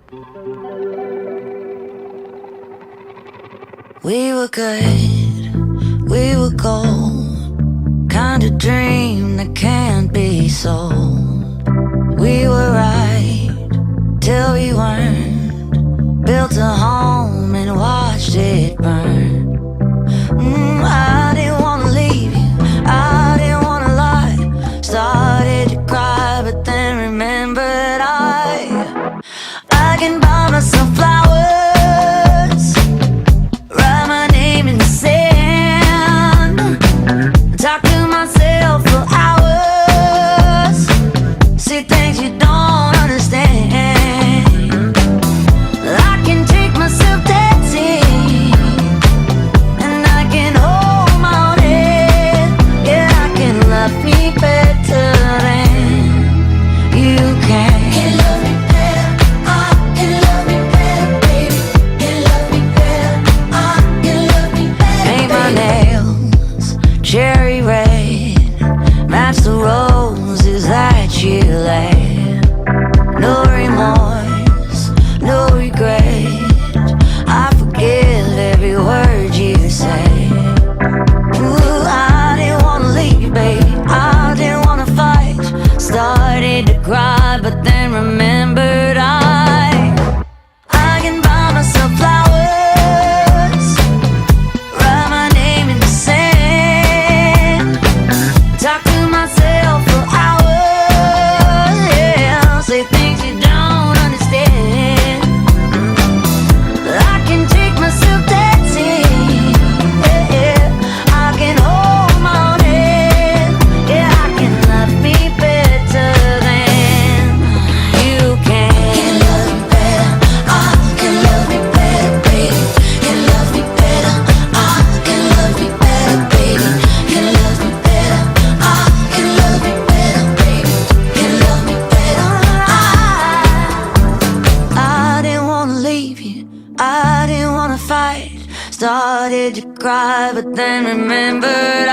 We were good, we were gold, kind of dream that can't be sold. We were right till we weren't, built a home and watched it burn. I didn't wanna leave you, I didn't wanna lie. Started to cry but then remembered I can buy myself flowers, write my name in the sand, talk to myself for hours, see things you don't understand. I can take myself dancing, and I can hold my own head. Yeah, I can love me better than you can. Can love me better, I can love me better, baby. Can love me better, I can love me better. Paint my nails cherry red, match the roses that you laid. No remorse, no regret, I forgive every word you say. Ooh, I didn't wanna leave you, baby, I didn't wanna fight. Started to cry, but then remembered I can buy myself flowers, write my name in the sand, talk to myself for hours, yeah, say things you don't understand. I can take myself dancing, yeah, I can hold my own head, yeah, I can love me better than you can. Can love me better, I can love me better, baby. Can love me better, I can love me better, baby. Can love me better, I can love me better, baby. Can love me better, I didn't wanna leave you, I didn't wanna fight. Started to cry, but then remembered